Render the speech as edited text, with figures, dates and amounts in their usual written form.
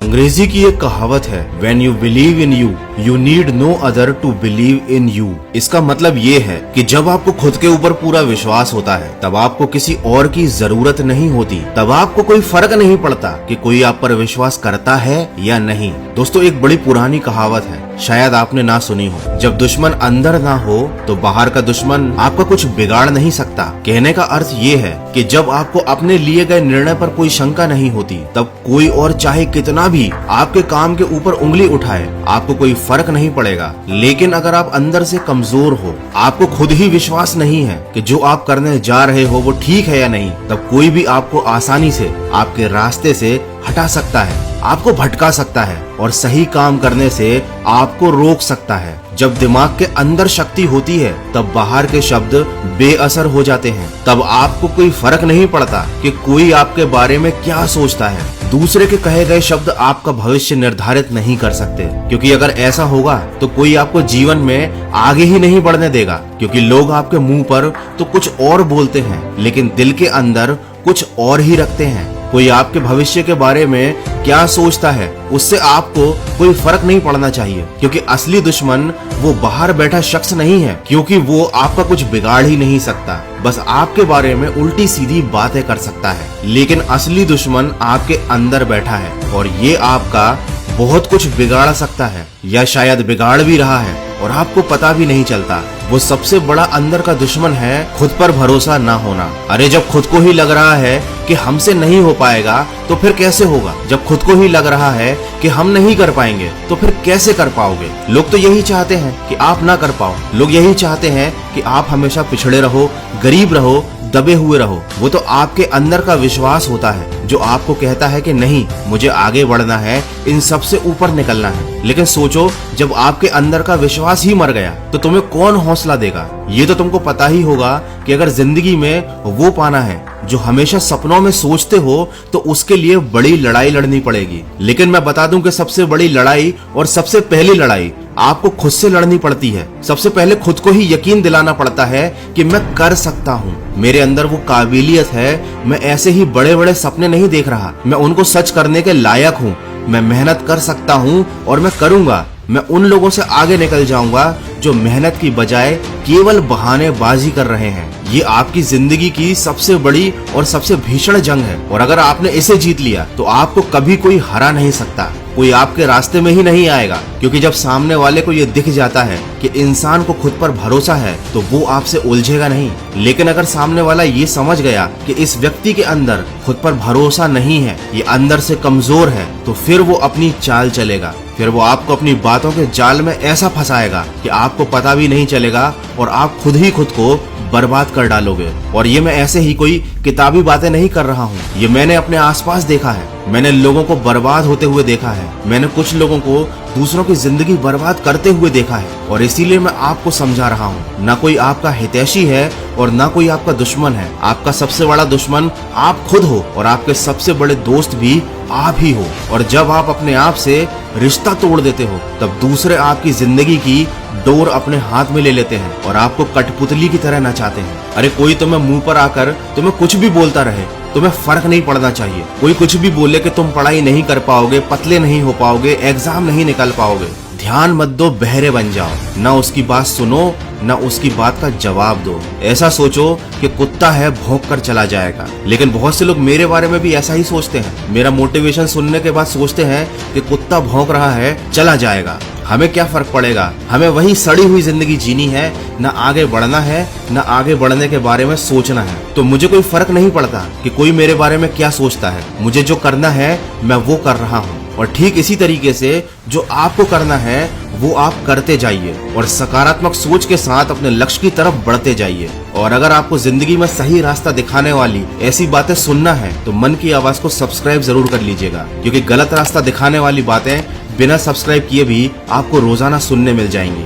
अंग्रेजी की एक कहावत है, When you believe in you, you need no other to believe in you। इसका मतलब ये है कि जब आपको खुद के ऊपर पूरा विश्वास होता है तब आपको किसी और की जरूरत नहीं होती, तब आपको कोई फर्क नहीं पड़ता कि कोई आप पर विश्वास करता है या नहीं। दोस्तों, एक बड़ी पुरानी कहावत है, शायद आपने ना सुनी हो, जब दुश्मन अंदर ना हो तो बाहर का दुश्मन आपका कुछ बिगाड़ नहीं सकता। कहने का अर्थ ये है कि जब आपको अपने लिए गए निर्णय पर कोई शंका नहीं होती तब कोई और चाहे कितना भी आपके काम के ऊपर उंगली उठाए आपको कोई फर्क नहीं पड़ेगा। लेकिन अगर आप अंदर से कमजोर हो, आपको खुद ही विश्वास नहीं है कि जो आप करने जा रहे हो वो ठीक है या नहीं, तब कोई भी आपको आसानी से आपके रास्ते से हटा सकता है, आपको भटका सकता है और सही काम करने से आपको रोक सकता है। जब दिमाग के अंदर शक्ति होती है तब बाहर के शब्द बेअसर हो जाते हैं। तब आपको कोई फर्क नहीं पड़ता कि कोई आपके बारे में क्या सोचता है। दूसरे के कहे गए शब्द आपका भविष्य निर्धारित नहीं कर सकते, क्योंकि अगर ऐसा होगा तो कोई आपको जीवन में आगे ही नहीं बढ़ने देगा, क्योंकि लोग आपके मुंह पर तो कुछ और बोलते हैं लेकिन दिल के अंदर कुछ और ही रखते हैं। कोई आपके भविष्य के बारे में क्या सोचता है उससे आपको कोई फर्क नहीं पड़ना चाहिए, क्योंकि असली दुश्मन वो बाहर बैठा शख्स नहीं है, क्योंकि वो आपका कुछ बिगाड़ ही नहीं सकता, बस आपके बारे में उल्टी सीधी बातें कर सकता है। लेकिन असली दुश्मन आपके अंदर बैठा है और ये आपका बहुत कुछ बिगाड़ सकता है या शायद बिगाड़ भी रहा है और आपको पता भी नहीं चलता। वो सबसे बड़ा अंदर का दुश्मन है खुद पर भरोसा ना होना। अरे जब खुद को ही लग रहा है कि हमसे नहीं हो पाएगा तो फिर कैसे होगा? जब खुद को ही लग रहा है कि हम नहीं कर पाएंगे तो फिर कैसे कर पाओगे? लोग तो यही चाहते हैं कि आप ना कर पाओ, लोग यही चाहते हैं कि आप हमेशा पिछड़े रहो, गरीब रहो, दबे हुए रहो। वो तो आपके अंदर का विश्वास होता है जो आपको कहता है कि नहीं, मुझे आगे बढ़ना है, इन सबसे ऊपर निकलना है। लेकिन सोचो, जब आपके अंदर का विश्वास ही मर गया तो तुम्हें कौन हौसला देगा? ये तो तुमको पता ही होगा कि अगर जिंदगी में वो पाना है जो हमेशा सपनों में सोचते हो तो उसके लिए बड़ी लड़ाई लड़नी पड़ेगी। लेकिन मैं बता दूं कि सबसे बड़ी लड़ाई और सबसे पहली लड़ाई आपको खुद से लड़नी पड़ती है। सबसे पहले खुद को ही यकीन दिलाना पड़ता है कि मैं कर सकता हूँ, मेरे अंदर वो काबिलियत है, मैं ऐसे ही बड़े बड़े सपने नहीं देख रहा, मैं उनको सच करने के लायक हूँ, मैं मेहनत कर सकता हूँ और मैं करूंगा। मैं उन लोगों से आगे निकल जाऊंगा जो मेहनत की बजाय केवल बहानेबाजी कर रहे हैं। ये आपकी जिंदगी की सबसे बड़ी और सबसे भीषण जंग है और अगर आपने इसे जीत लिया तो आपको कभी कोई हरा नहीं सकता, कोई आपके रास्ते में ही नहीं आएगा, क्योंकि जब सामने वाले को ये दिख जाता है कि इंसान को खुद पर भरोसा है तो वो आपसे उलझेगा नहीं। लेकिन अगर सामने वाला ये समझ गया कि इस व्यक्ति के अंदर खुद पर भरोसा नहीं है, ये अंदर से कमजोर है, तो फिर वो अपनी चाल चलेगा, फिर वो आपको अपनी बातों के जाल में ऐसा फंसाएगा कि आपको पता भी नहीं चलेगा और आप खुद ही खुद को बर्बाद कर डालोगे। और ये मैं ऐसे ही कोई किताबी बातें नहीं कर रहा हूँ, ये मैंने अपने आसपास देखा है। मैंने लोगों को बर्बाद होते हुए देखा है, मैंने कुछ लोगों को दूसरों की जिंदगी बर्बाद करते हुए देखा है और इसीलिए मैं आपको समझा रहा हूँ। ना कोई आपका हितैषी है और ना कोई आपका दुश्मन है, आपका सबसे बड़ा दुश्मन आप खुद हो और आपके सबसे बड़े दोस्त भी आप ही हो। और जब आप अपने आप से रिश्ता तोड़ देते हो तब दूसरे आपकी जिंदगी की डोर अपने हाथ में ले लेते हैं और आपको कठपुतली की तरह नचाते हैं। अरे कोई तुम्हें मुंह पर आकर तुम्हें कुछ भी बोलता रहे, तुम्हें फर्क नहीं पड़ना चाहिए। कोई कुछ भी बोले कि तुम पढ़ाई नहीं कर पाओगे, पतले नहीं हो पाओगे, एग्जाम नहीं निकाल पाओगे, ध्यान मत दो, बहरे बन जाओ, ना उसकी बात सुनो ना उसकी बात का जवाब दो। ऐसा सोचो कि कुत्ता है, भौंक कर चला जाएगा। लेकिन बहुत से लोग मेरे बारे में भी ऐसा ही सोचते हैं, मेरा मोटिवेशन सुनने के बाद सोचते हैं कि कुत्ता भौंक रहा है, चला जाएगा, हमें क्या फर्क पड़ेगा, हमें वही सड़ी हुई जिंदगी जीनी है, ना आगे बढ़ना है, ना आगे बढ़ने के बारे में सोचना है। तो मुझे कोई फर्क नहीं पड़ता कि कोई मेरे बारे में क्या सोचता है, मुझे जो करना है मैं वो कर रहा हूँ। और ठीक इसी तरीके से जो आपको करना है वो आप करते जाइए और सकारात्मक सोच के साथ अपने लक्ष्य की तरफ बढ़ते जाइए। और अगर आपको जिंदगी में सही रास्ता दिखाने वाली ऐसी बातें सुनना है तो मन की आवाज को सब्सक्राइब जरूर कर लीजिएगा, क्योंकि गलत रास्ता दिखाने वाली बातें बिना सब्सक्राइब किए भी आपको रोजाना सुनने मिल जाएंगी।